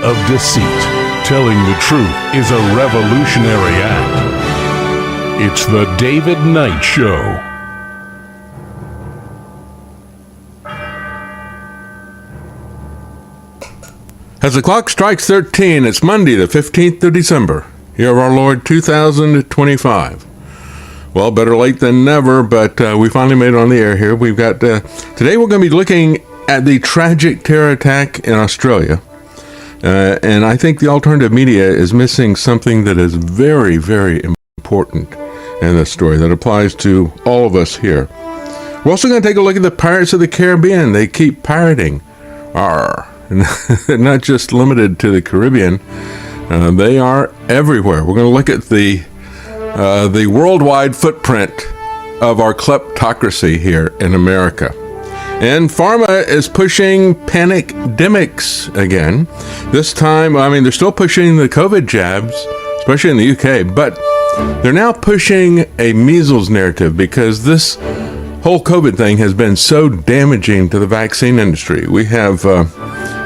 of deceit. Telling the truth is a revolutionary act. It's the David Knight Show. As the clock strikes 13, it's Monday, the 15th of December, year of our Lord 2025. Well, better late than never, but we finally made it on the air here. We've got, today we're going to be looking at the tragic terror attack in Australia. And I think the alternative media is missing something that is very, very important in this story that applies to all of us here. We're also going to take a look at the Pirates of the Caribbean. They keep pirating. Arr. Not just limited to the Caribbean. They are everywhere. We're going to look at the worldwide footprint of our kleptocracy here in America. And pharma is pushing panic-demics again. This time, I mean, they're still pushing the COVID jabs, especially in the UK, but they're now pushing a measles narrative because this whole COVID thing has been so damaging to the vaccine industry. We have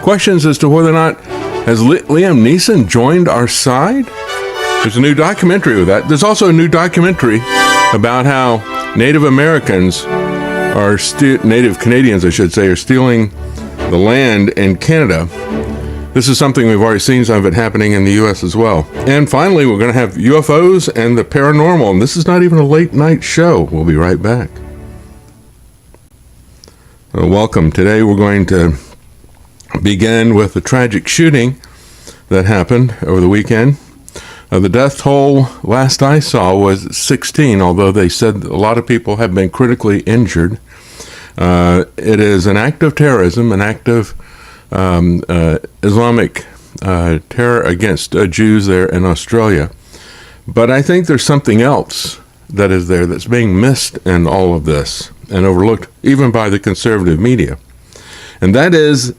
questions as to whether or not has Liam Neeson joined our side? There's a new documentary with that. There's also a new documentary about how Native Americans Native Canadians, I should say, are stealing the land in Canada. This is something we've already seen some of it happening in the U.S. as well. And finally, we're going to have UFOs and the paranormal. And this is not even a late night show. We'll be right back. Welcome. Today we're going to begin with the tragic shooting that happened over the weekend. The death toll last I saw was 16, although they said a lot of people have been critically injured. It is an act of terrorism, an act of Islamic terror against Jews there in Australia. But I think there's something else that is there that's being missed in all of this and overlooked even by the conservative media. And that is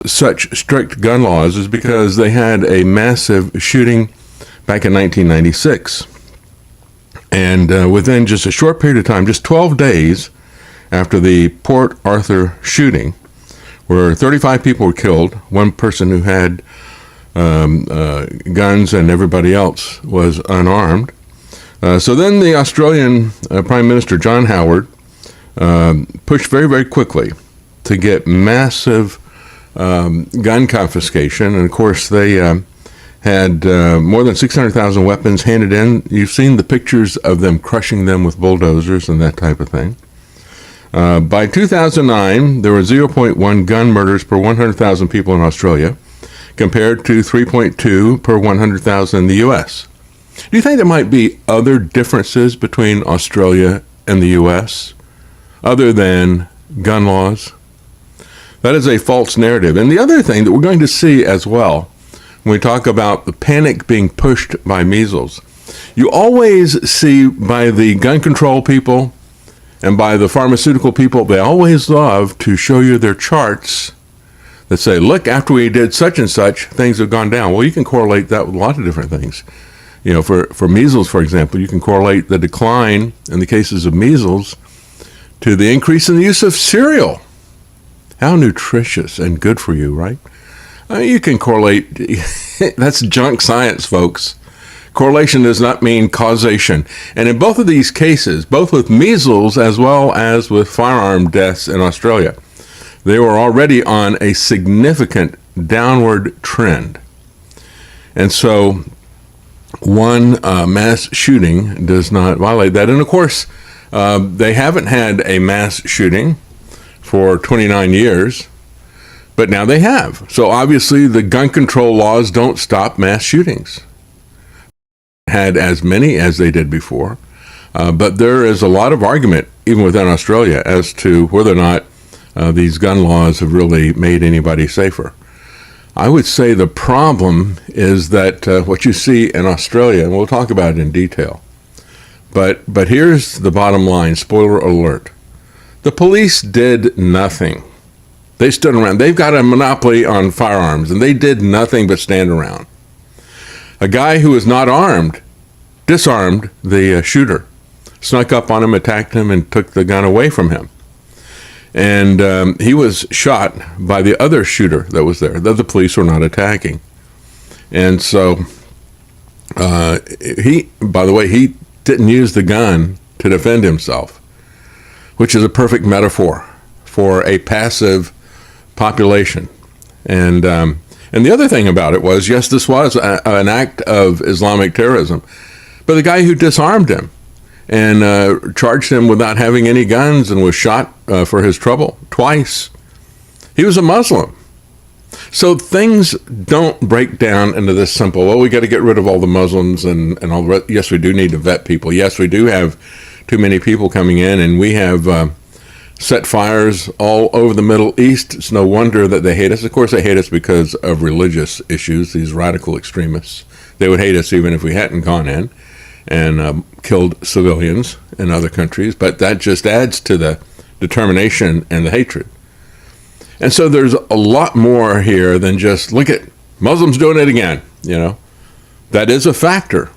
such strict gun laws is because they had a massive shooting back in 1996. And within just a short period of time, just 12 days after the Port Arthur shooting, where 35 people were killed, one person who had guns and everybody else was unarmed. So then the Australian Prime Minister, John Howard, pushed very, very quickly to get massive gun confiscation. And of course, they had more than 600,000 weapons handed in. You've seen the pictures of them crushing them with bulldozers and that type of thing. By 2009, there were 0.1 gun murders per 100,000 people in Australia, compared to 3.2 per 100,000 in the U.S. Do you think there might be other differences between Australia and the U.S. other than gun laws? That is a false narrative. And the other thing that we're going to see as well, when we talk about the panic being pushed by measles, you always see by the gun control people and by the pharmaceutical people, they always love to show you their charts that say, look, after we did such and such, things have gone down. Well, you can correlate that with a lot of different things. You know, for measles, for example, you can correlate the decline in the cases of measles to the increase in the use of cereal. How nutritious and good for you, right? You can correlate. That's junk science, folks. Correlation does not mean causation. And in both of these cases, both with measles as well as with firearm deaths in Australia, they were already on a significant downward trend. And so one mass shooting does not violate that. And of course, they haven't had a mass shooting for 29 years, but now they have. So obviously the gun control laws don't stop mass shootings. Had as many as they did before, but there is a lot of argument, even within Australia, as to whether or not these gun laws have really made anybody safer. I would say the problem is that what you see in Australia, and we'll talk about it in detail, but here's the bottom line, spoiler alert. The police did nothing. They stood around. They've got a monopoly on firearms, and they did nothing but stand around. A guy who was not armed disarmed the shooter, snuck up on him, attacked him, and took the gun away from him. And he was shot by the other shooter that was there, that the police were not attacking. And so he, by the way, he didn't use the gun to defend himself, which is a perfect metaphor for a passive population. And the other thing about it was, yes, this was an act of Islamic terrorism, but the guy who disarmed him and charged him with not having any guns and was shot for his trouble twice, he was a Muslim. So things don't break down into this simple, well, we got to get rid of all the Muslims and all the rest. Yes, we do need to vet people. Yes, we do have too many people coming in, and we have set fires all over the Middle East. It's no wonder that they hate us. Of course, they hate us because of religious issues, these radical extremists. They would hate us even if we hadn't gone in and killed civilians in other countries, but that just adds to the determination and the hatred. And so there's a lot more here than just, look at Muslims doing it again, you know. That is a factor.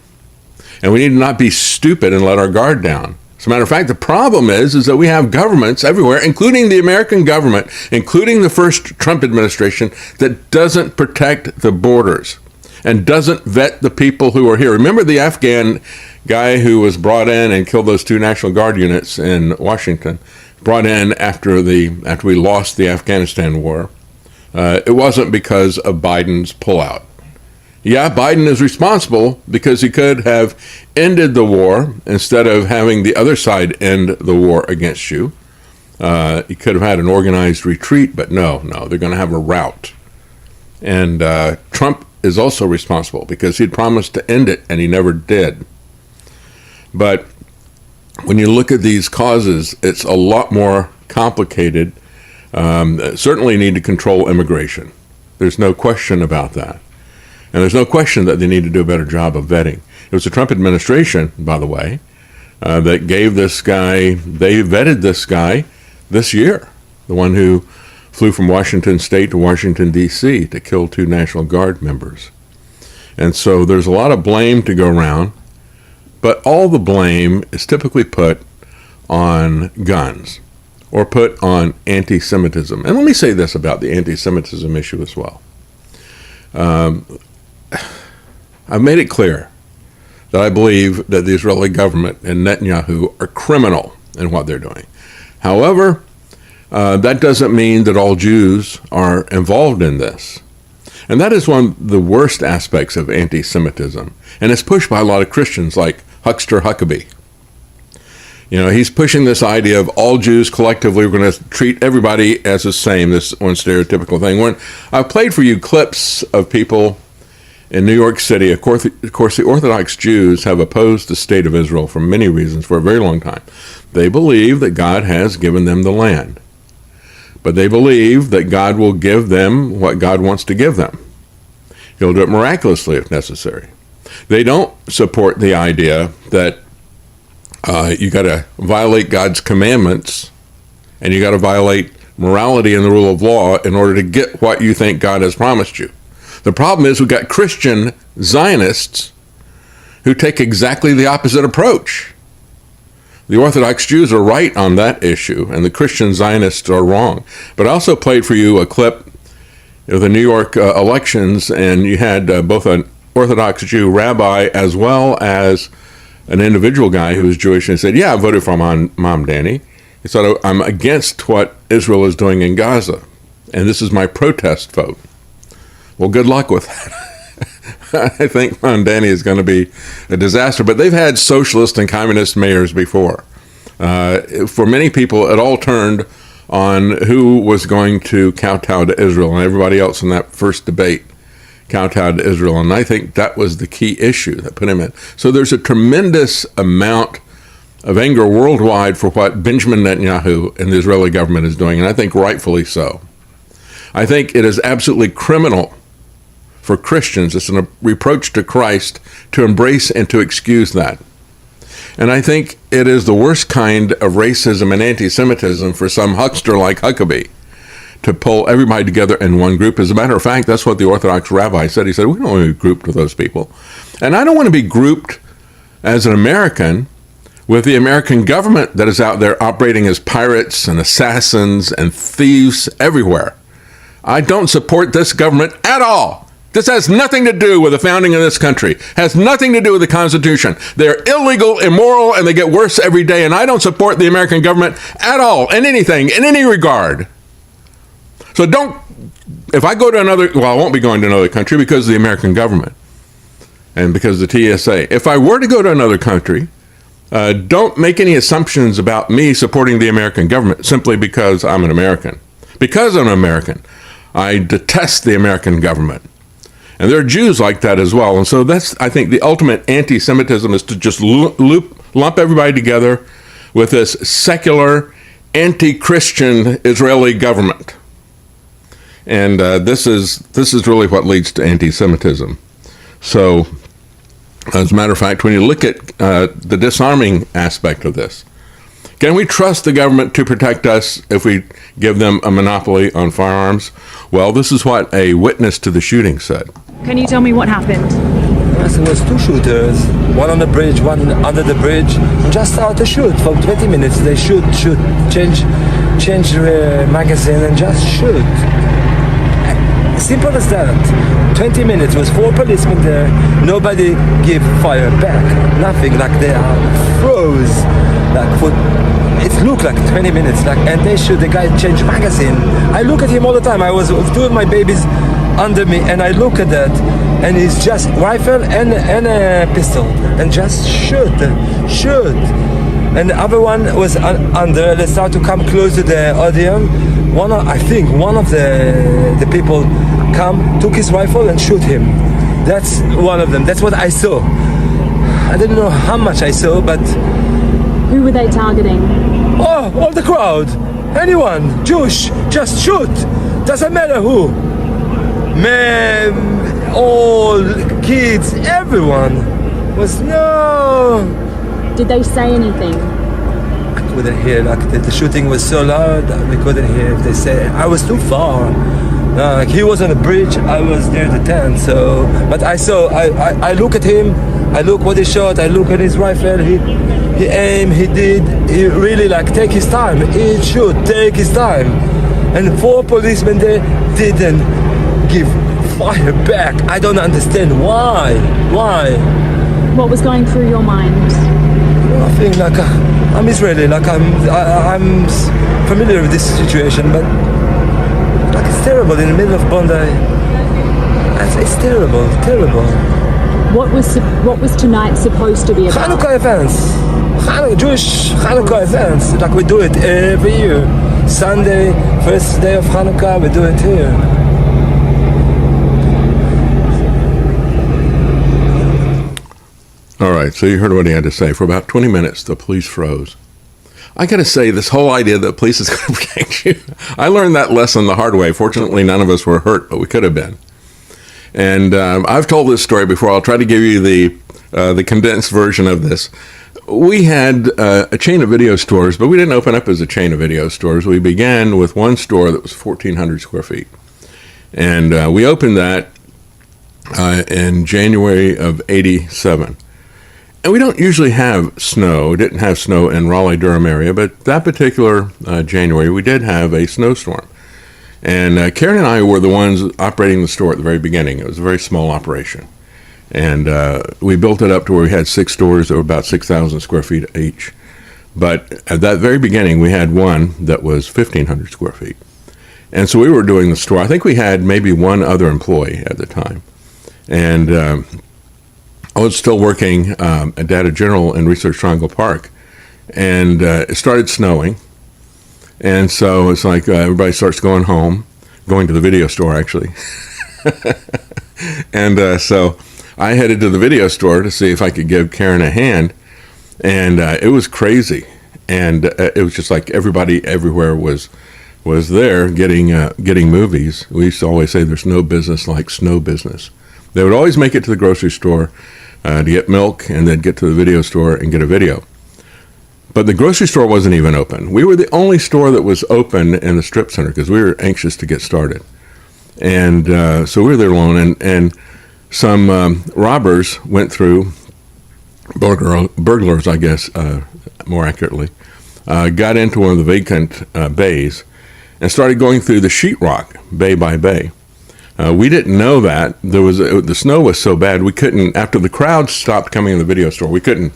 And we need to not be stupid and let our guard down. As a matter of fact, the problem is that we have governments everywhere, including the American government, including the first Trump administration, that doesn't protect the borders and doesn't vet the people who are here. Remember the Afghan guy who was brought in and killed those 2 National Guard units in Washington, brought in after we lost the Afghanistan war. It wasn't because of Biden's pullout. Yeah, Biden is responsible because he could have ended the war instead of having the other side end the war against you. He could have had an organized retreat, but no, they're going to have a rout. And Trump is also responsible because he'd promised to end it and he never did. But when you look at these causes, it's a lot more complicated. Certainly need to control immigration. There's no question about that. And there's no question that they need to do a better job of vetting. It was the Trump administration, by the way, that gave this guy, they vetted this guy this year, the one who flew from Washington State to Washington, D.C. to kill 2 National Guard members. And so there's a lot of blame to go around, but all the blame is typically put on guns or put on anti-Semitism. And let me say this about the anti-Semitism issue as well. I've made it clear that I believe that the Israeli government and Netanyahu are criminal in what they're doing. However, that doesn't mean that all Jews are involved in this. And that is one of the worst aspects of anti-Semitism. And it's pushed by a lot of Christians like Huckster Huckabee. You know, he's pushing this idea of all Jews collectively, we're going to treat everybody as the same, this one stereotypical thing. When I've played for you clips of people in New York City, of course, the Orthodox Jews have opposed the state of Israel for many reasons for a very long time. They believe that God has given them the land. But they believe that God will give them what God wants to give them. He'll do it miraculously if necessary. They don't support the idea that you got to violate God's commandments and you got to violate morality and the rule of law in order to get what you think God has promised you. The problem is we've got Christian Zionists who take exactly the opposite approach. The Orthodox Jews are right on that issue, and the Christian Zionists are wrong. But I also played for you a clip of the New York elections, and you had both an Orthodox Jew rabbi as well as an individual guy who was Jewish, and said, yeah, I voted for Mom Danny. He said, I'm against what Israel is doing in Gaza, and this is my protest vote. Well, good luck with that. I think Mom Danny is going to be a disaster, but they've had socialist and communist mayors before. For many people, it all turned on who was going to kowtow to Israel, and everybody else in that first debate kowtowed to Israel, and I think that was the key issue that put him in. So there's a tremendous amount of anger worldwide for what Benjamin Netanyahu and the Israeli government is doing, and I think rightfully so. I think it is absolutely criminal for Christians, it's a reproach to Christ to embrace and to excuse that. And I think it is the worst kind of racism and anti-Semitism for some huckster like Huckabee to pull everybody together in one group. As a matter of fact, that's what the Orthodox rabbi said. He said, we don't want to be grouped with those people. And I don't want to be grouped as an American with the American government that is out there operating as pirates and assassins and thieves everywhere. I don't support this government at all. This has nothing to do with the founding of this country. Has nothing to do with the Constitution. They're illegal, immoral, and they get worse every day. And I don't support the American government at all, in anything, in any regard. So if I go to I won't be going to another country because of the American government and because of the TSA. If I were to go to another country, don't make any assumptions about me supporting the American government simply because I'm an American. Because I'm an American, I detest the American government. And there are Jews like that as well. And so that's, I think, the ultimate anti-Semitism is to just lump everybody together with this secular, anti-Christian Israeli government. And this is really what leads to anti-Semitism. So, as a matter of fact, when you look at the disarming aspect of this, can we trust the government to protect us if we give them a monopoly on firearms? Well, this is what a witness to the shooting said. Can you tell me what happened? Yes, it was two shooters, one on the bridge, one under the bridge, and just started to shoot for 20 minutes. They shoot, change the magazine and just shoot. Simple as that. 20 minutes, was 4 policemen there, nobody give fire back, nothing, like they are froze, like for, it looked like 20 minutes, like, and they shoot, the guy change magazine. I look at him all the time. I was with two of my babies under me, and I look at that, and he's just rifle and a pistol, and just shoot. And the other one was under. They start to come close to the audience. I think one of the people took his rifle and shoot him. That's one of them. That's what I saw. I didn't know how much I saw, but Who were they targeting? all the crowd, anyone, Jewish, just shoot. Doesn't matter who. Men, all kids, everyone was no. Did they say anything? I couldn't hear. Like the shooting was so loud that we couldn't hear if they say. I was too far. Like he was on the bridge, I was near the tent. So, but I saw. I look at him. I look what he shot. I look at his rifle. He aimed. He did. He really like take his time. He should take his time. And 4 policemen there didn't give fire back. I don't understand why. What was going through your mind? Nothing. Like I'm Israeli. Like I'm familiar with this situation, but like it's terrible in the middle of Bondi. It's terrible. What was tonight supposed to be about? Hanukkah events. Jewish Hanukkah events. Like we do it every year. Sunday, first day of Hanukkah, we do it here. All right, so you heard what he had to say. For about 20 minutes, the police froze. I got to say, this whole idea that the police is going to protect you, I learned that lesson the hard way. Fortunately, none of us were hurt, but we could have been. And I've told this story before. I'll try to give you the condensed version of this. We had a chain of video stores, but we didn't open up as a chain of video stores. We began with one store that was 1,400 square feet. And we opened that in January of '87. And we don't usually have snow. We didn't have snow in Raleigh-Durham area, but that particular January, we did have a snowstorm. And Karen and I were the ones operating the store at the very beginning. It was a very small operation. And we built it up to where we had 6 stores that were about 6,000 square feet each. But at that very beginning, we had one that was 1,500 square feet. And so we were doing the store. I think we had maybe one other employee at the time. And I was still working at Data General in Research Triangle Park. And it started snowing. And so it's like everybody starts going home, going to the video store, actually. And so I headed to the video store to see if I could give Karen a hand. And it was crazy. And it was just like everybody everywhere was there getting movies. We used to always say there's no business like snow business. They would always make it to the grocery store to get milk and then get to the video store and get a video. But the grocery store wasn't even open. We were the only store that was open in the strip center because we were anxious to get started. And so we were there alone, and some robbers went through, burglars, I guess more accurately, got into one of the vacant bays and started going through the sheetrock bay by bay. We didn't know that the snow was so bad we couldn't. After the crowd stopped coming in the video store, we couldn't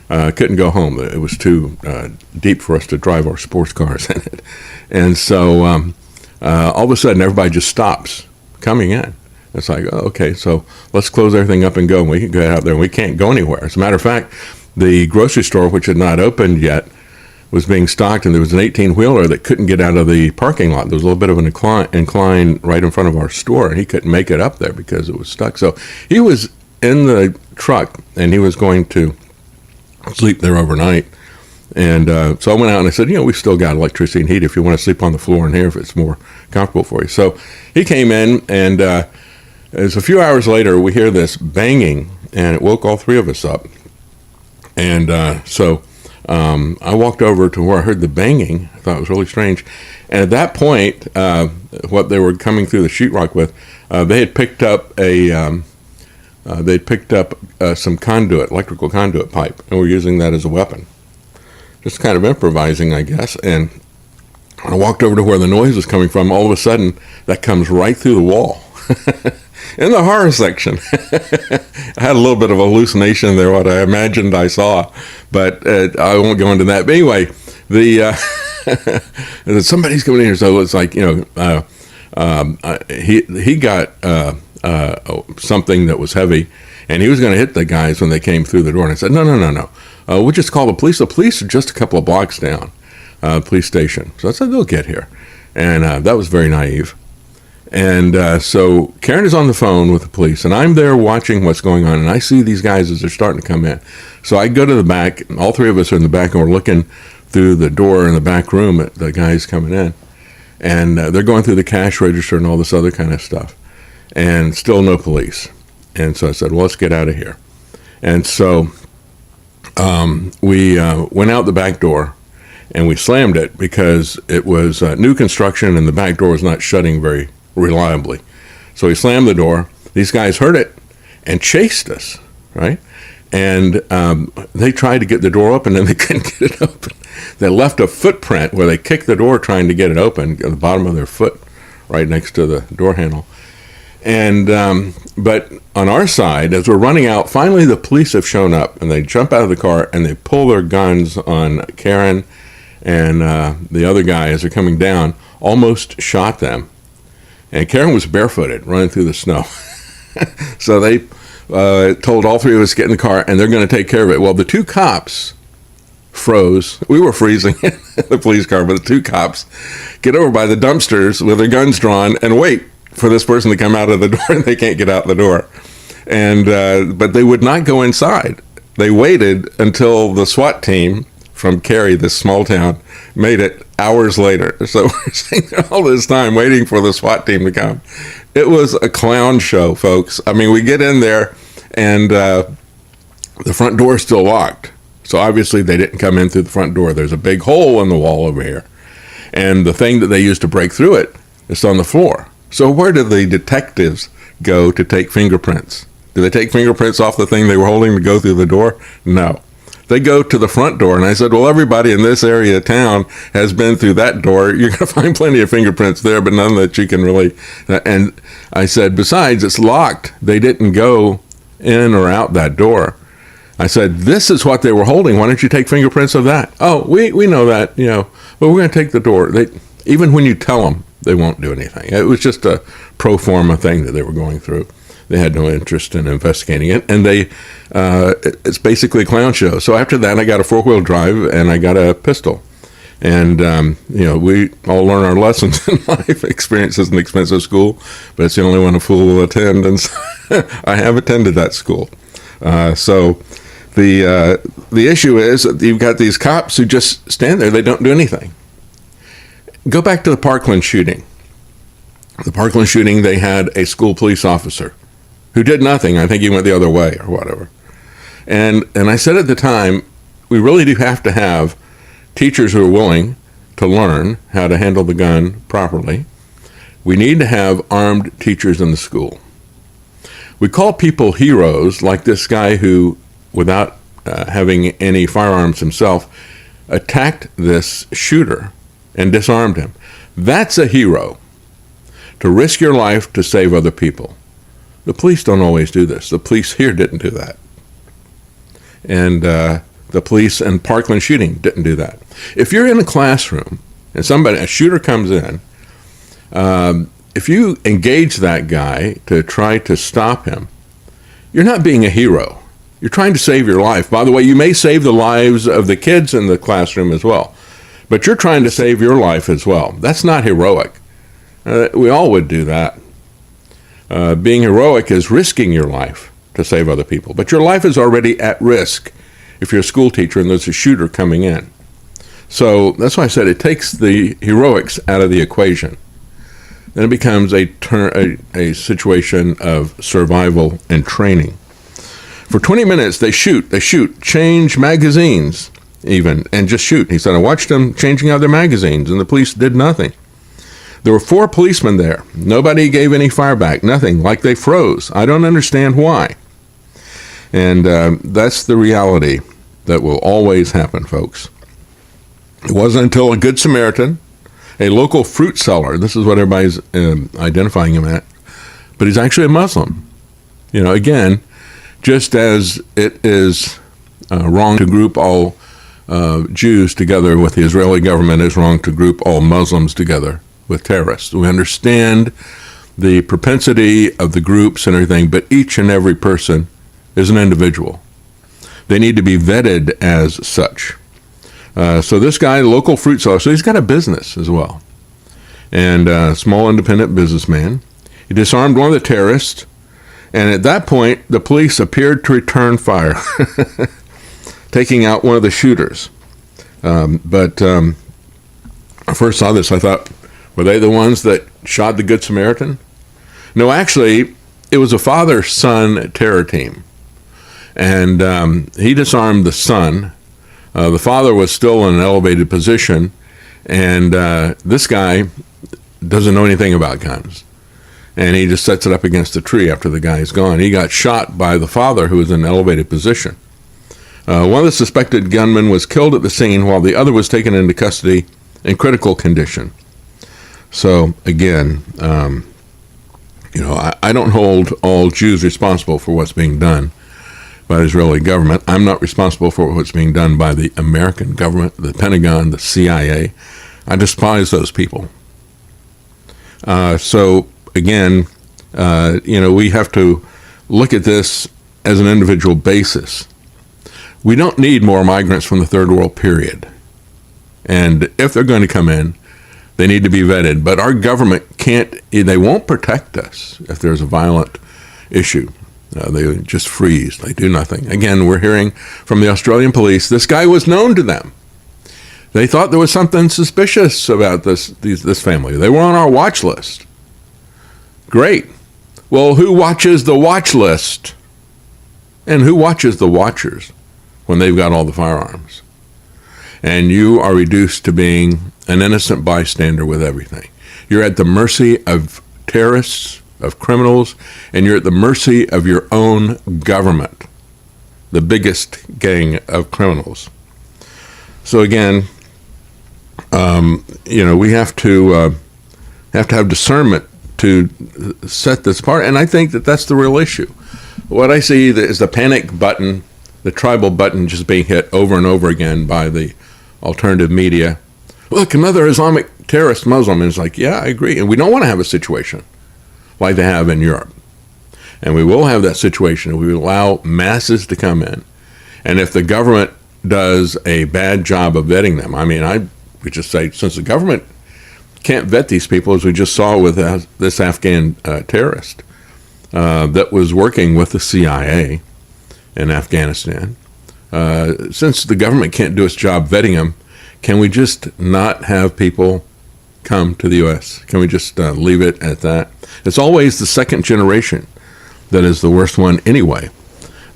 go home. It was too deep for us to drive our sports cars in it, and so all of a sudden everybody just stops coming in. It's like, oh, okay, so let's close everything up and go. And we can go out there, and we can't go anywhere. As a matter of fact, the grocery store, which had not opened yet, was being stocked, and there was an 18-wheeler that couldn't get out of the parking lot. There was a little bit of an incline right in front of our store, and he couldn't make it up there because it was stuck. So he was in the truck, and he was going to sleep there overnight. And so I went out and I said, we've still got electricity and heat if you want to sleep on the floor in here if it's more comfortable for you. So he came in, and it was a few hours later, we hear this banging, and it woke all three of us up. And so I walked over to where I heard the banging. I thought it was really strange. And at that point, what they were coming through the sheetrock with, they had picked up some conduit, electrical conduit pipe, and were using that as a weapon. Just kind of improvising, I guess. And I walked over to where the noise was coming from. All of a sudden, that comes right through the wall. In the horror section. I had a little bit of a hallucination there, what I imagined I saw, but I won't go into that. But anyway, somebody's coming in here, so it's like, he got something that was heavy, and he was going to hit the guys when they came through the door. And I said, no. We'll just call the police. The police are just a couple of blocks down, police station. So I said, they'll get here. And that was very naive. And so Karen is on the phone with the police, and I'm there watching what's going on, and I see these guys as they're starting to come in. So I go to the back, and all three of us are in the back, and we're looking through the door in the back room at the guys coming in. And they're going through the cash register and all this other kind of stuff, and still no police. And so I said, well, let's get out of here. And so we went out the back door, and we slammed it because it was new construction, and the back door was not shutting very reliably. So we slammed the door. These guys heard it and chased us, right? And they tried to get the door open, and they couldn't get it open. They left a footprint where they kicked the door trying to get it open, at the bottom of their foot, right next to the door handle. And but on our side, as we're running out, finally the police have shown up, and they jump out of the car, and they pull their guns on Karen and the other guy as they're coming down, almost shot them. And Karen was barefooted, running through the snow. So they told all three of us to get in the car, and they're going to take care of it. Well, the two cops froze. We were freezing in the police car, but the two cops get over by the dumpsters with their guns drawn and wait for this person to come out of the door, and they can't get out the door. And but they would not go inside. They waited until the SWAT team from Cary, this small town, made it hours later. So we're sitting there all this time waiting for the SWAT team to come. It was a clown show, folks. I mean, we get in there, and the front door is still locked. So obviously they didn't come in through the front door. There's a big hole in the wall over here. And the thing that they used to break through it is on the floor. So where did the detectives go to take fingerprints? Did they take fingerprints off the thing they were holding to go through the door? No. They go to the front door, and I said, well, everybody in this area of town has been through that door. You're going to find plenty of fingerprints there, but none that you can really... And I said, besides, it's locked. They didn't go in or out that door. I said, this is what they were holding. Why don't you take fingerprints of that? Oh, we know that, but we're going to take the door. Even when you tell them, they won't do anything. It was just a pro forma thing that they were going through. They had no interest in investigating it, and it's basically a clown show. So after that, I got a 4-wheel drive, and I got a pistol. And, we all learn our lessons in life. Experience is an expensive school, but it's the only one a fool will attend, and so I have attended that school. So the issue is that you've got these cops who just stand there. They don't do anything. Go back to the Parkland shooting. The Parkland shooting, they had a school police officer who did nothing. I think he went the other way or whatever. And I said at the time, we really do have to have teachers who are willing to learn how to handle the gun properly. We need to have armed teachers in the school. We call people heroes, like this guy who, without having any firearms himself, attacked this shooter and disarmed him. That's a hero, to risk your life to save other people. The police don't always do this. The police here didn't do that. And the police in Parkland shooting didn't do that. If you're in a classroom and a shooter comes in, if you engage that guy to try to stop him, you're not being a hero. You're trying to save your life. By the way, you may save the lives of the kids in the classroom as well, but you're trying to save your life as well. That's not heroic. We all would do that. Being heroic is risking your life to save other people, but your life is already at risk if you're a school teacher and there's a shooter coming in. So that's why I said it takes the heroics out of the equation. Then it becomes a situation of survival and training. For 20 minutes, they shoot, change magazines even, and just shoot. He said, I watched them changing out their magazines, and the police did nothing. There were 4 policemen there. Nobody gave any fire back, nothing, like they froze. I don't understand why. And that's the reality that will always happen, folks. It wasn't until a Good Samaritan, a local fruit seller, this is what everybody's identifying him at, but he's actually a Muslim. Again, just as it is wrong to group all Jews together with the Israeli government, it's wrong to group all Muslims together with terrorists. We understand the propensity of the groups and everything, but each and every person is an individual. They need to be vetted as such. So this guy, local fruit seller, so he's got a business as well, and a small independent businessman. He disarmed one of the terrorists, and at that point, the police appeared to return fire, taking out one of the shooters. But I first saw this, I thought, were they the ones that shot the Good Samaritan? No, actually, it was a father-son terror team, and he disarmed the son. The father was still in an elevated position, and this guy doesn't know anything about guns. And he just sets it up against a tree after the guy's gone. He got shot by the father, who was in an elevated position. One of the suspected gunmen was killed at the scene, while the other was taken into custody in critical condition. So, again, I don't hold all Jews responsible for what's being done by the Israeli government. I'm not responsible for what's being done by the American government, the Pentagon, the CIA. I despise those people. So, again, we have to look at this as an individual basis. We don't need more migrants from the third world, period. And if they're going to come in, they need to be vetted. But our government they won't protect us if there's a violent issue. They just freeze. They do nothing. Again, we're hearing from the Australian police, this guy was known to them. They thought there was something suspicious about this family. They were on our watch list. Great. Well, who watches the watch list? And who watches the watchers when they've got all the firearms? And you are reduced to being an innocent bystander with everything. You're at the mercy of terrorists, of criminals, and you're at the mercy of your own government, the biggest gang of criminals. So again, we have to have discernment to set this apart, and I think that that's the real issue. What I see is the panic button, the tribal button, just being hit over and over again by the alternative media. Look, another Islamic terrorist Muslim. And it's like, yeah, I agree, and we don't want to have a situation like they have in Europe. And we will have that situation if we allow masses to come in. And if the government does a bad job of vetting them, we just say, since the government can't vet these people, as we just saw with this Afghan terrorist that was working with the CIA in Afghanistan, since the government can't do its job vetting them, can we just not have people come to the U.S.? Can we just leave it at that? It's always the second generation that is the worst one anyway,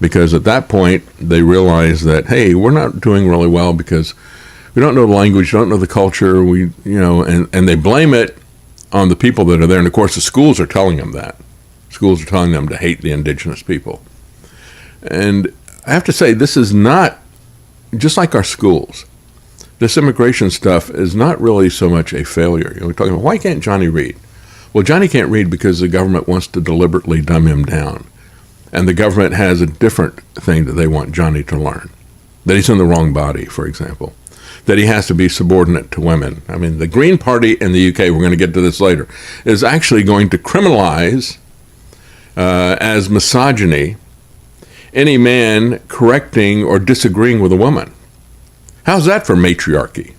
because at that point they realize that, hey, we're not doing really well because we don't know the language, don't know the culture, and they blame it on the people that are there. And of course the schools are telling them that. Schools are telling them to hate the indigenous people. And I have to say, this is not just like our schools. this immigration stuff is not really so much a failure. We're talking about, why can't Johnny read? Well, Johnny can't read because the government wants to deliberately dumb him down. And the government has a different thing that they want Johnny to learn. That he's in the wrong body, for example. That he has to be subordinate to women. I mean, the Green Party in the UK, we're going to get to this later, is actually going to criminalize as misogyny any man correcting or disagreeing with a woman. How's that for matriarchy?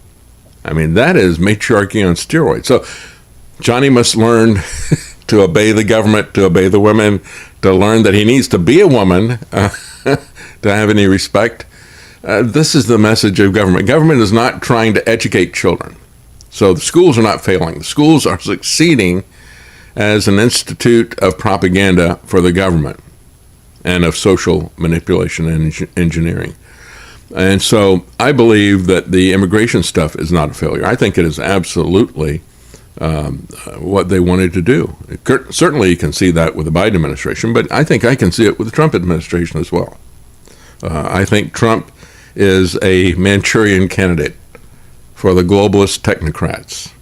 I mean, that is matriarchy on steroids. So Johnny must learn to obey the government, to obey the women, to learn that he needs to be a woman to have any respect. This is the message of government. Government is not trying to educate children. So the schools are not failing. The schools are succeeding as an institute of propaganda for the government and of social manipulation and engineering. And so I believe that the immigration stuff is not a failure. I think it is absolutely what they wanted to do. Certainly you can see that with the Biden administration, but I think I can see it with the Trump administration as well. I think Trump is a Manchurian candidate for the globalist technocrats.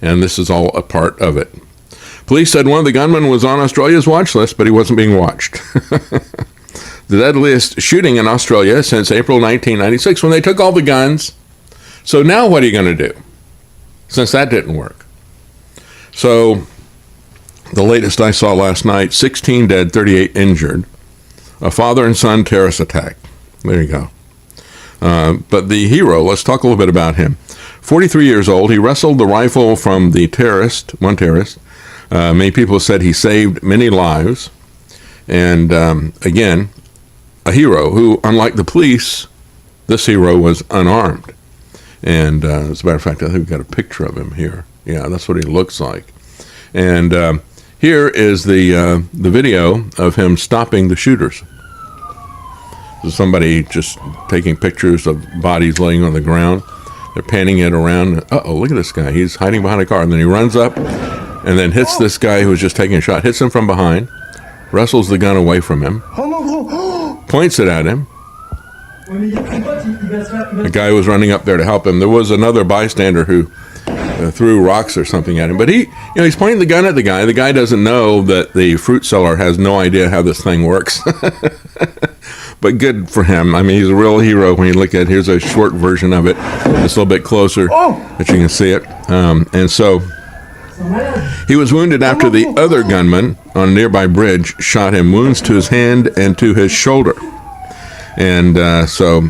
And this is all a part of it. Police said one of the gunmen was on Australia's watch list, but he wasn't being watched. The deadliest shooting in Australia since April 1996, when they took all the guns. So now what are you going to do? Since that didn't work. So the latest I saw last night, 16 dead, 38 injured. A father and son terrorist attack. There you go. But the hero, let's talk a little bit about him. 43 years old, he wrestled the rifle from the one terrorist. Many people said he saved many lives. And again, a hero who, unlike the police, this hero was unarmed. And as a matter of fact, I think we've got a picture of him here. Yeah, that's what he looks like. And here is the video of him stopping the shooters. There's somebody just taking pictures of bodies laying on the ground. They're panning it around. Uh-oh, look at this guy. He's hiding behind a car. And then he runs up and then hits this guy who was just taking a shot, hits him from behind, wrestles the gun away from him, points it at him. The guy was running up there to help him. There was another bystander who threw rocks or something at him. But he's pointing the gun at the guy. The guy doesn't know that the fruit seller has no idea how this thing works. But good for him. I mean, he's a real hero when you look at, here's a short version of it. Just a little bit closer that you can see it. And so he was wounded after the other gunman on a nearby bridge shot him, wounds to his hand and to his shoulder. And so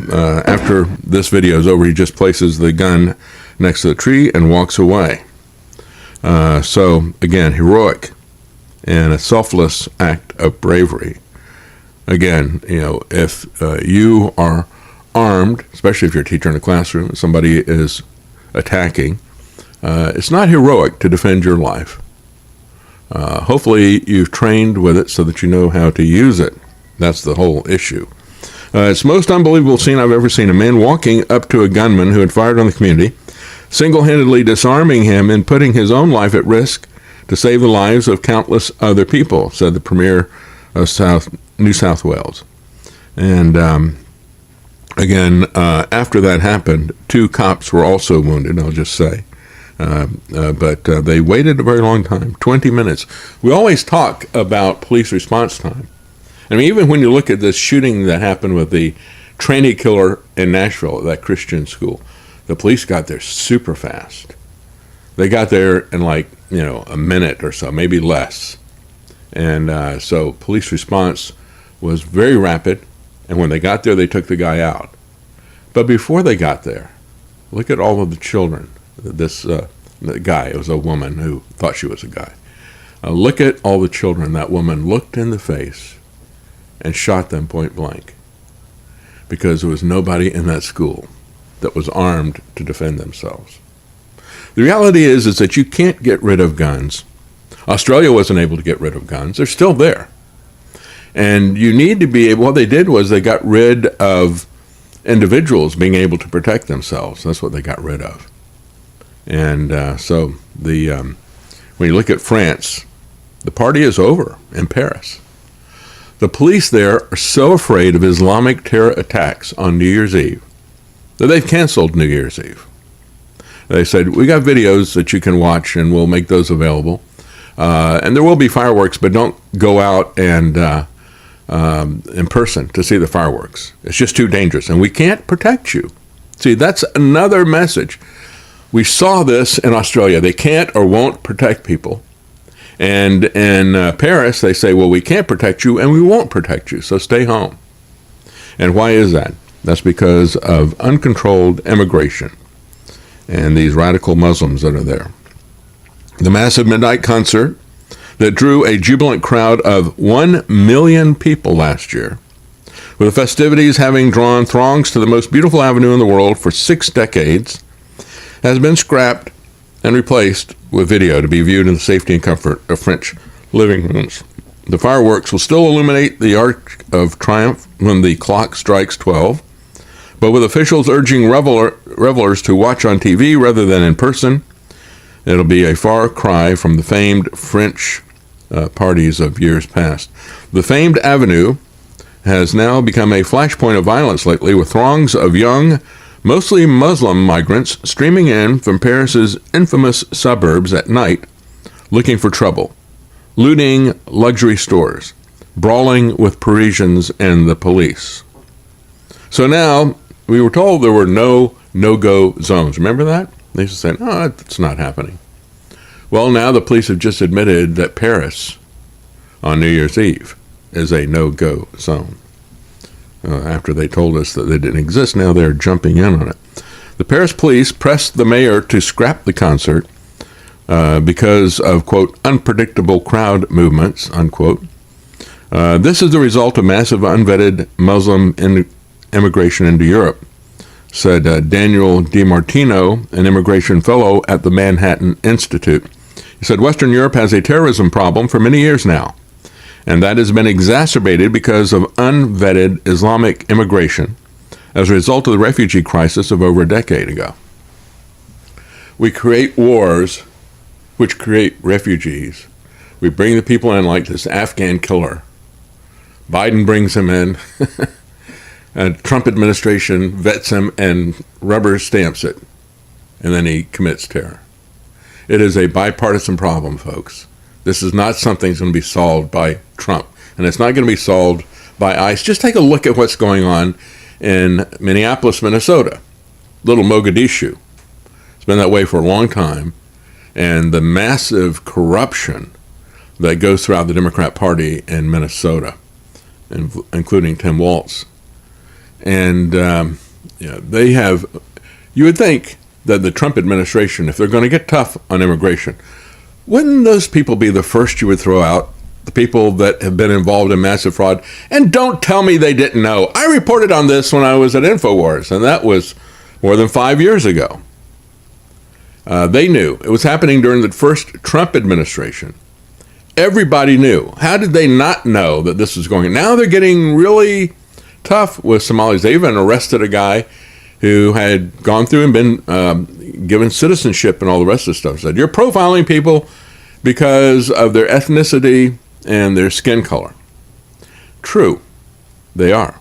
after this video is over, he just places the gun next to the tree and walks away. So again, heroic and a selfless act of bravery. Again, if you are armed, especially if you're a teacher in a classroom, somebody is attacking, it's not heroic to defend your life. Hopefully you've trained with it so that you know how to use it. That's the whole issue. It's the most unbelievable scene I've ever seen. A man walking up to a gunman who had fired on the community, single-handedly disarming him and putting his own life at risk to save the lives of countless other people, said the premier of New South Wales. And again, after that happened, 2 cops were also wounded, I'll just say. But they waited a very long time, 20 minutes. We always talk about police response time. I mean, even when you look at this shooting that happened with the tranny killer in Nashville, that Christian school, the police got there super fast. They got there in a minute or so, maybe less. And so police response was very rapid. And when they got there, they took the guy out. But before they got there, look at all of the children. The guy, it was a woman who thought she was a guy. Look at all the children. That woman looked in the face and shot them point blank because there was nobody in that school that was armed to defend themselves. The reality is that you can't get rid of guns. Australia wasn't able to get rid of guns. They're still there. And you need to be able, what they did was they got rid of individuals being able to protect themselves. That's what they got rid of. And so when you look at France, the party is over in Paris. The police there are so afraid of Islamic terror attacks on New Year's Eve that they've canceled New Year's Eve. They said, we got videos that you can watch, and we'll make those available. And there will be fireworks, but don't go out and in person to see the fireworks. It's just too dangerous, and we can't protect you. See, that's another message. We saw this in Australia. They can't or won't protect people. And in Paris, they say, well, we can't protect you, and we won't protect you, so stay home. And why is that? That's because of uncontrolled immigration and these radical Muslims that are there. The massive midnight concert that drew a jubilant crowd of 1 million people last year, with the festivities having drawn throngs to the most beautiful avenue in the world for 6 decades, has been scrapped and replaced with video to be viewed in the safety and comfort of French living rooms. The fireworks will still illuminate the Arc of Triumph when the clock strikes 12, but with officials urging revelers to watch on TV rather than in person, it'll be a far cry from the famed French parties of years past. The famed avenue has now become a flashpoint of violence lately, with throngs of young, mostly Muslim migrants streaming in from Paris's infamous suburbs at night looking for trouble, looting luxury stores, brawling with Parisians and the police. So now, we were told there were no-go zones. Remember that? They used to say, no, it's not happening. Well, now the police have just admitted that Paris on New Year's Eve is a no-go zone. After they told us that they didn't exist, now they're jumping in on it. The Paris police pressed the mayor to scrap the concert because of, quote, unpredictable crowd movements, unquote. This is the result of massive unvetted Muslim immigration into Europe, said Daniel DiMartino, an immigration fellow at the Manhattan Institute. He said, Western Europe has a terrorism problem for many years now, and that has been exacerbated because of unvetted Islamic immigration as a result of the refugee crisis of over a decade ago. We create wars which create refugees. We bring the people in like this Afghan killer. Biden brings him in. And Trump administration vets him and rubber stamps it, and then he commits terror. It is a bipartisan problem, folks. This is not something that's going to be solved by Trump, and it's not going to be solved by ICE. Just take a look at what's going on in Minneapolis, Minnesota, little Mogadishu. It's been that way for a long time, and the massive corruption that goes throughout the Democrat Party in Minnesota, including Tim Walz. And they have, you would think that the Trump administration, if they're going to get tough on immigration, wouldn't those people be the first you would throw out? The people that have been involved in massive fraud? And don't tell me they didn't know. I reported on this when I was at InfoWars, and that was more than 5 years ago. They knew. It was happening during the first Trump administration. Everybody knew. How did they not know that this was going on? Now they're getting really tough with Somalis. They even arrested a guy who had gone through and been given citizenship and all the rest of the stuff. Said, you're profiling people because of their ethnicity and their skin color. True, they are.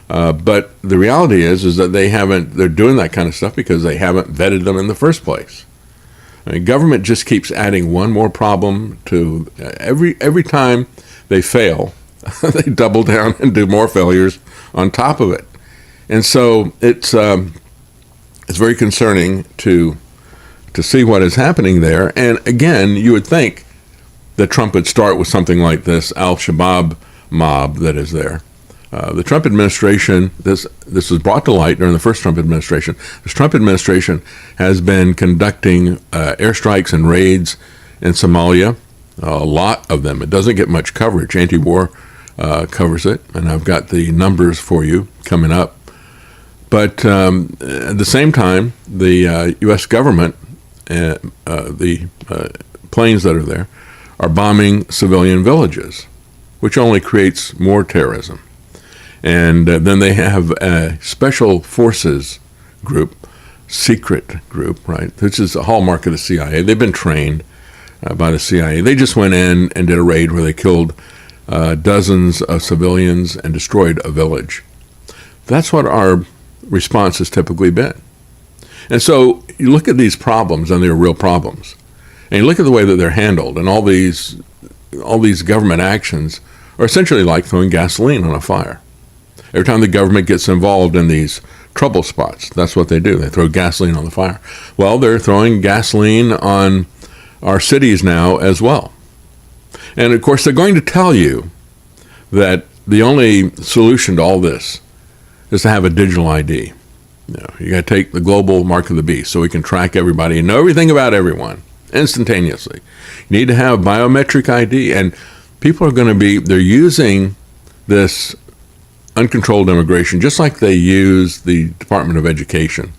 But the reality is that they're doing that kind of stuff because they haven't vetted them in the first place. I mean, government just keeps adding one more problem to every time they fail. They double down and do more failures on top of it. And so it's very concerning to see what is happening there. And again, you would think that Trump would start with something like this Al-Shabaab mob that is there. The Trump administration, this was brought to light during the first Trump administration. This Trump administration has been conducting airstrikes and raids in Somalia, a lot of them. It doesn't get much coverage. Anti-war covers it, and I've got the numbers for you coming up. But at the same time, the U.S. government, the planes that are there, are bombing civilian villages, which only creates more terrorism. And then they have a special forces group, secret group, right? This is a hallmark of the CIA. They've been trained by the CIA. They just went in and did a raid where they killed dozens of civilians and destroyed a village. That's what our response has typically been. And so you look at these problems, and they're real problems, and you look at the way that they're handled, and all these government actions are essentially like throwing gasoline on a fire. Every time the government gets involved in these trouble spots, that's what they do. They throw gasoline on the fire. Well, they're throwing gasoline on our cities now as well. And of course, they're going to tell you that the only solution to all this is to have a digital ID. You got to take the global mark of the beast so we can track everybody and know everything about everyone instantaneously. You need to have biometric ID, and people are going to they're using this uncontrolled immigration just like they use the Department of Education.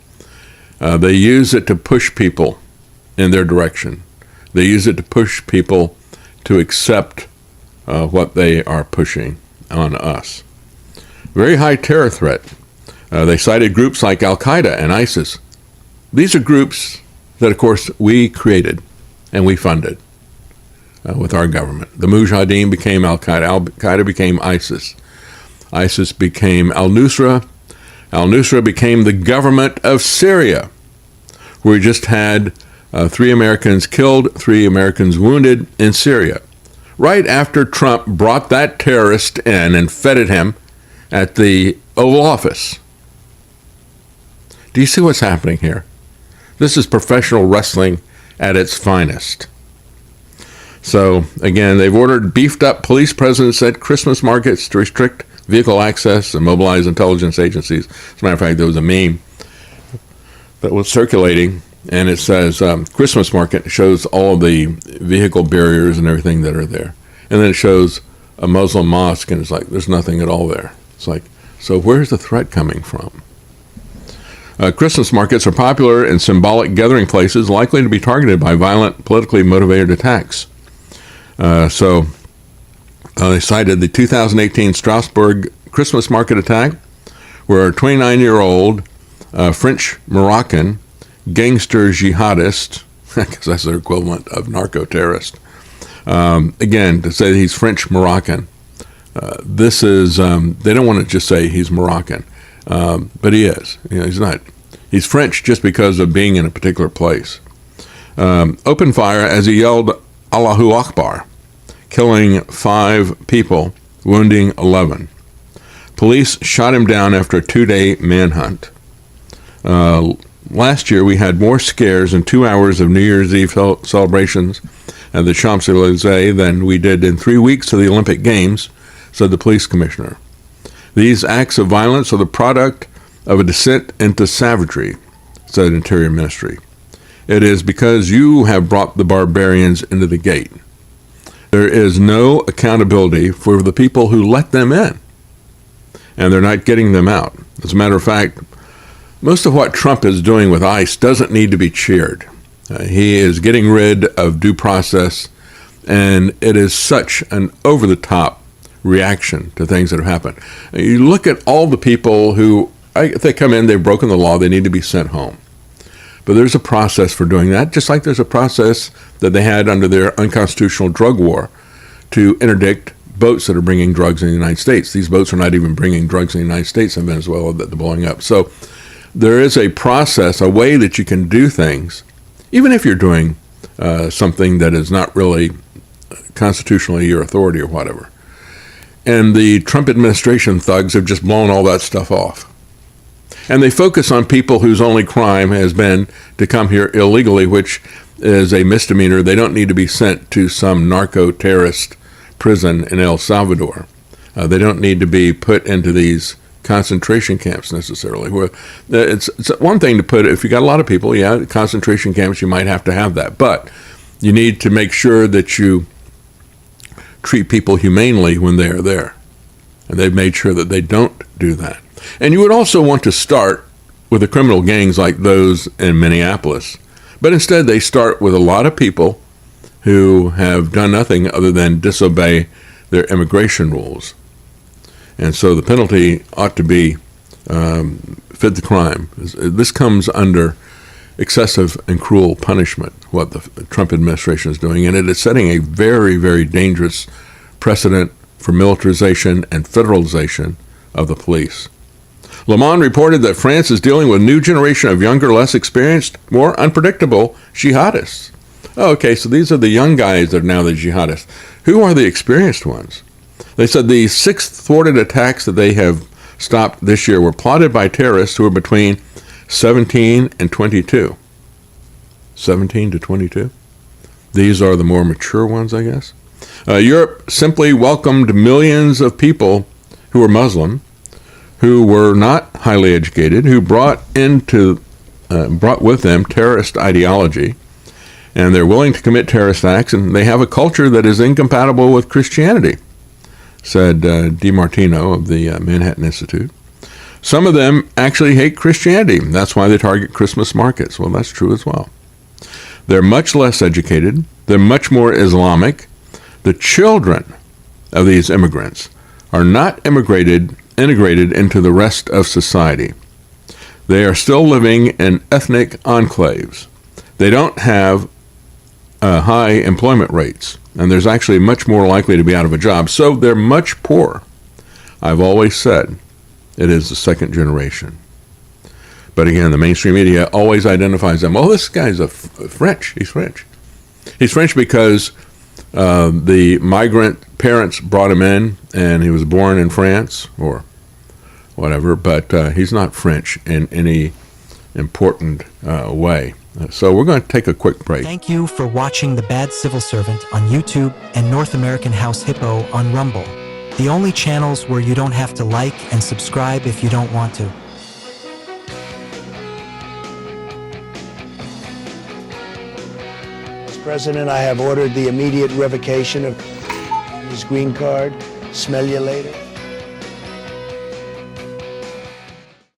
They use it to push people in their direction. They use it to push people to accept what they are pushing on us. Very high terror threat. They cited groups like Al-Qaeda and ISIS. These are groups that, of course, we created and we funded with our government. The Mujahideen became Al-Qaeda. Al-Qaeda became ISIS. ISIS became al-Nusra. Al-Nusra became the government of Syria, where we just had 3 Americans killed, 3 Americans wounded in Syria, right after Trump brought that terrorist in and feted him at the Oval Office. Do you see what's happening here? This is professional wrestling at its finest. So, again, they've ordered beefed up police presence at Christmas markets to restrict vehicle access and mobilize intelligence agencies. As a matter of fact, there was a meme that was circulating, and it says, Christmas market. It shows all of the vehicle barriers and everything that are there. And then it shows a Muslim mosque, and it's like, there's nothing at all there. It's like, so where's the threat coming from? Christmas markets are popular and symbolic gathering places likely to be targeted by violent, politically motivated attacks. So they cited the 2018 Strasbourg Christmas market attack, where a 29-year-old French-Moroccan gangster jihadist, because that's their equivalent of narco-terrorist, again, to say that he's French-Moroccan, this is, they don't want to just say he's Moroccan, but he is. He's not. He's French just because of being in a particular place. Opened fire as he yelled, Allahu Akbar, killing 5 people, wounding 11. Police shot him down after a 2-day manhunt. Last year, we had more scares in 2 hours of New Year's Eve celebrations at the Champs-Élysées than we did in 3 weeks of the Olympic Games, said the police commissioner. These acts of violence are the product of a descent into savagery, said Interior Ministry. It is because you have brought the barbarians into the gate. There is no accountability for the people who let them in, and they're not getting them out. As a matter of fact, most of what Trump is doing with ICE doesn't need to be cheered. He is getting rid of due process, and it is such an over-the-top reaction to things that have happened. You look at all the people who, if they come in, they've broken the law, they need to be sent home. But there's a process for doing that, just like there's a process that they had under their unconstitutional drug war to interdict boats that are bringing drugs in the United States. These boats are not even bringing drugs in the United States and Venezuela that they're blowing up. So there is a process, a way that you can do things, even if you're doing something that is not really constitutionally your authority or whatever. And the Trump administration thugs have just blown all that stuff off. And they focus on people whose only crime has been to come here illegally, which is a misdemeanor. They don't need to be sent to some narco-terrorist prison in El Salvador. They don't need to be put into these concentration camps necessarily. Where it's one thing to put, if you got a lot of people, yeah, concentration camps, you might have to have that. But you need to make sure that you treat people humanely when they are there. And they've made sure that they don't do that. And you would also want to start with the criminal gangs like those in Minneapolis. But instead, they start with a lot of people who have done nothing other than disobey their immigration rules. And so the penalty ought to be fit the crime. This comes under excessive and cruel punishment, what the Trump administration is doing. And it is setting a very, very dangerous precedent for militarization and federalization of the police. Le Monde reported that France is dealing with a new generation of younger, less experienced, more unpredictable jihadists. Oh, okay, so these are the young guys that are now the jihadists. Who are the experienced ones? They said the 6 thwarted attacks that they have stopped this year were plotted by terrorists who are between 17 and 22. 17 to 22? These are the more mature ones, I guess. Europe simply welcomed millions of people who were Muslim, who were not highly educated, who brought with them terrorist ideology, and they're willing to commit terrorist acts, and they have a culture that is incompatible with Christianity, said DiMartino of the Manhattan Institute. Some of them actually hate Christianity. That's why they target Christmas markets. Well, that's true as well. They're much less educated. They're much more Islamic. The children of these immigrants are not integrated into the rest of society. They are still living in ethnic enclaves. They don't have high employment rates, and there's actually much more likely to be out of a job, so they're much poorer. I've always said it is the second generation. But again, the mainstream media always identifies them. Oh, this guy's French. He's French. He's French because the migrant parents brought him in, and he was born in France or whatever, but he's not French in any important way. So we're going to take a quick break. Thank you for watching The Bad Civil Servant on YouTube and North American House Hippo on Rumble, the only channels where you don't have to like and subscribe if you don't want to. As President, I have ordered the immediate revocation of his green card. Smell you later.